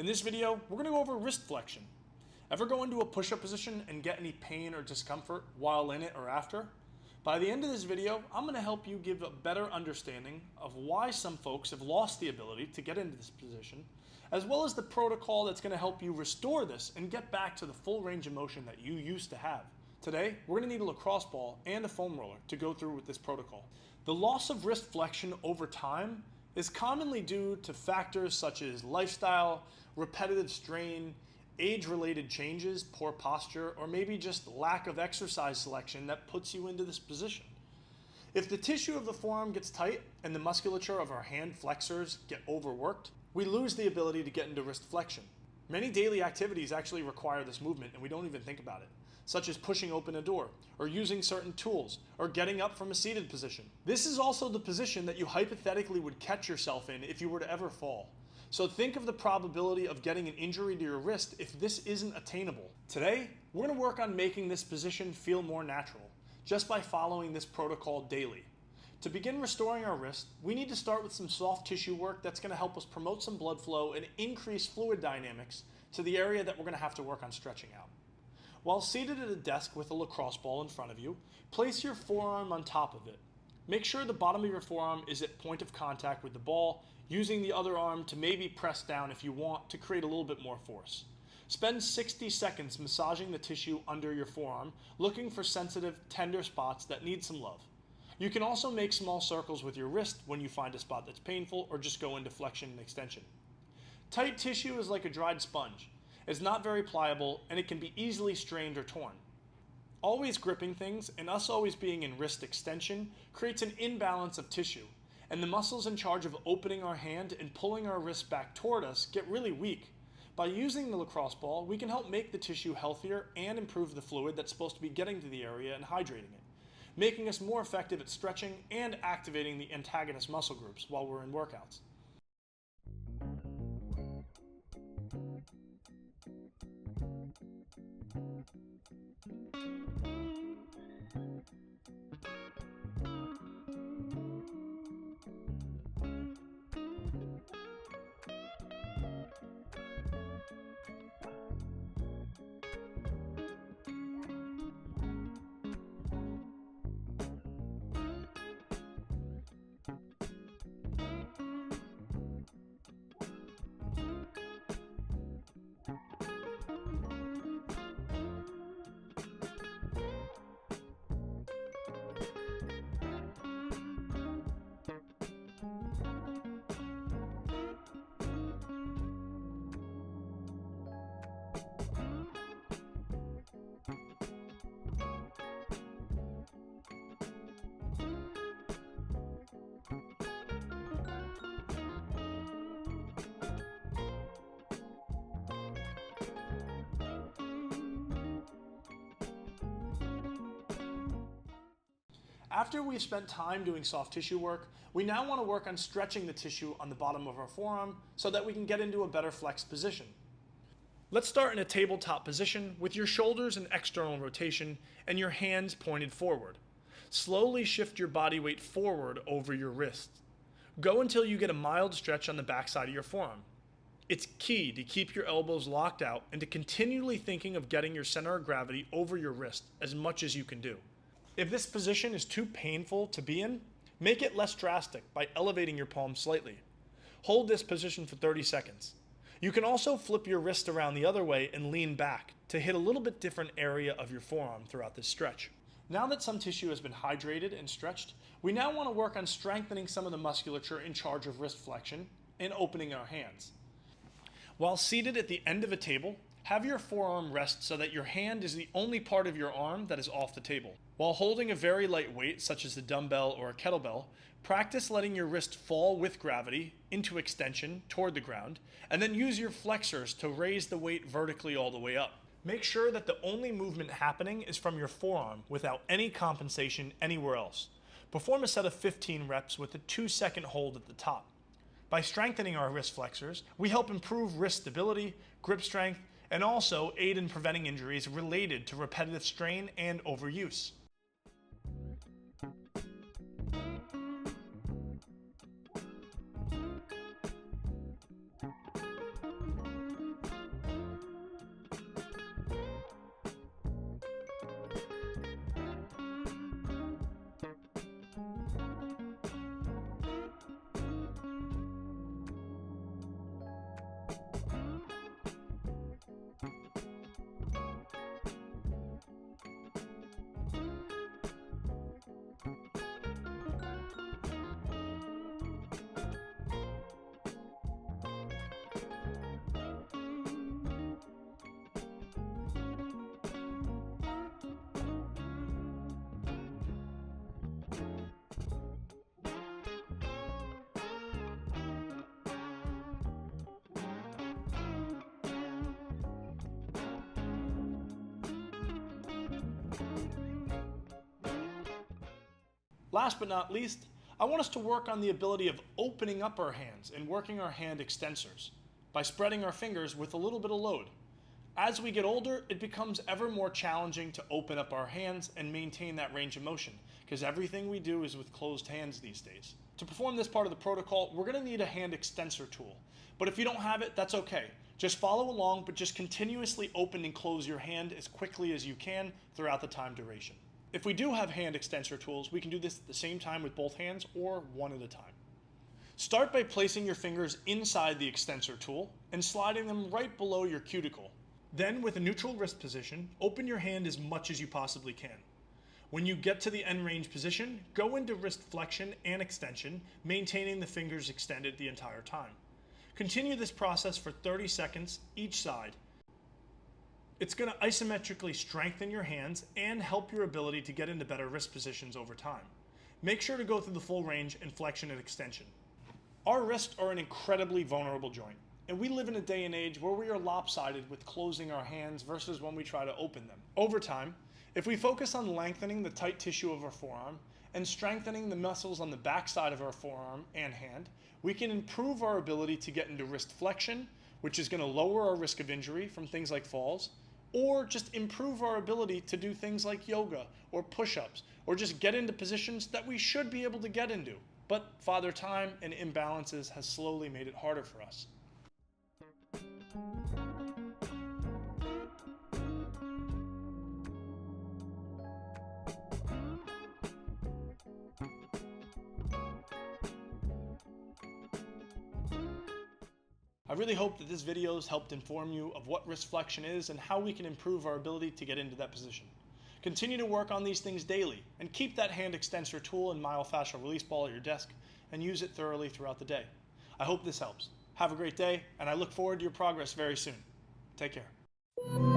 In this video, we're going to go over wrist flexion. Ever go into a push-up position and get any pain or discomfort while in it or after? By the end of this video, I'm going to help you give a better understanding of why some folks have lost the ability to get into this position, as well as the protocol that's going to help you restore this and get back to the full range of motion that you used to have. Today, we're going to need a lacrosse ball and a foam roller to go through with this protocol. The loss of wrist flexion over time is commonly due to factors such as lifestyle, repetitive strain, age-related changes, poor posture, or maybe just lack of exercise selection that puts you into this position. If the tissue of the forearm gets tight and the musculature of our hand flexors get overworked, we lose the ability to get into wrist flexion. Many daily activities actually require this movement and we don't even think about it, such as pushing open a door, or using certain tools, or getting up from a seated position. This is also the position that you hypothetically would catch yourself in if you were to ever fall. So think of the probability of getting an injury to your wrist if this isn't attainable. Today, we're going to work on making this position feel more natural, just by following this protocol daily. To begin restoring our wrist, we need to start with some soft tissue work that's going to help us promote some blood flow and increase fluid dynamics to the area that we're going to have to work on stretching out. While seated at a desk with a lacrosse ball in front of you, place your forearm on top of it. Make sure the bottom of your forearm is at point of contact with the ball, using the other arm to maybe press down if you want to create a little bit more force. Spend 60 seconds massaging the tissue under your forearm, looking for sensitive, tender spots that need some love. You can also make small circles with your wrist when you find a spot that's painful, or just go into flexion and extension. Tight tissue is like a dried sponge. It's not very pliable and it can be easily strained or torn. Always gripping things and us always being in wrist extension creates an imbalance of tissue, and the muscles in charge of opening our hand and pulling our wrist back toward us get really weak. By using the lacrosse ball, we can help make the tissue healthier and improve the fluid that's supposed to be getting to the area and hydrating it, making us more effective at stretching and activating the antagonist muscle groups while we're in workouts. After we've spent time doing soft tissue work, we now want to work on stretching the tissue on the bottom of our forearm so that we can get into a better flexed position. Let's start in a tabletop position with your shoulders in external rotation and your hands pointed forward. Slowly shift your body weight forward over your wrists. Go until you get a mild stretch on the backside of your forearm. It's key to keep your elbows locked out and to continually thinking of getting your center of gravity over your wrist as much as you can do. If this position is too painful to be in, make it less drastic by elevating your palm slightly. Hold this position for 30 seconds. You can also flip your wrist around the other way and lean back to hit a little bit different area of your forearm throughout this stretch. Now that some tissue has been hydrated and stretched, we now want to work on strengthening some of the musculature in charge of wrist flexion and opening our hands. While seated at the end of a table, have your forearm rest so that your hand is the only part of your arm that is off the table. While holding a very light weight, such as a dumbbell or a kettlebell, practice letting your wrist fall with gravity into extension toward the ground, and then use your flexors to raise the weight vertically all the way up. Make sure that the only movement happening is from your forearm without any compensation anywhere else. Perform a set of 15 reps with a 2-second hold at the top. By strengthening our wrist flexors, we help improve wrist stability, grip strength, and also aid in preventing injuries related to repetitive strain and overuse. Last but not least, I want us to work on the ability of opening up our hands and working our hand extensors by spreading our fingers with a little bit of load. As we get older, it becomes ever more challenging to open up our hands and maintain that range of motion because everything we do is with closed hands these days. To perform this part of the protocol, we're going to need a hand extensor tool. But if you don't have it, that's okay. Just follow along, but just continuously open and close your hand as quickly as you can throughout the time duration. If we do have hand extensor tools, we can do this at the same time with both hands or one at a time. Start by placing your fingers inside the extensor tool and sliding them right below your cuticle. Then, with a neutral wrist position, open your hand as much as you possibly can. When you get to the end range position, go into wrist flexion and extension, maintaining the fingers extended the entire time. Continue this process for 30 seconds each side. It's going to isometrically strengthen your hands and help your ability to get into better wrist positions over time. Make sure to go through the full range in flexion and extension. Our wrists are an incredibly vulnerable joint, and we live in a day and age where we are lopsided with closing our hands versus when we try to open them. Over time, if we focus on lengthening the tight tissue of our forearm and strengthening the muscles on the back side of our forearm and hand, we can improve our ability to get into wrist flexion, which is going to lower our risk of injury from things like falls, or just improve our ability to do things like yoga or push-ups, or just get into positions that we should be able to get into. But Father Time and imbalances has slowly made it harder for us. I really hope that this video has helped inform you of what wrist flexion is and how we can improve our ability to get into that position. Continue to work on these things daily and keep that hand extensor tool and myofascial release ball at your desk and use it thoroughly throughout the day. I hope this helps. Have a great day, and I look forward to your progress very soon. Take care.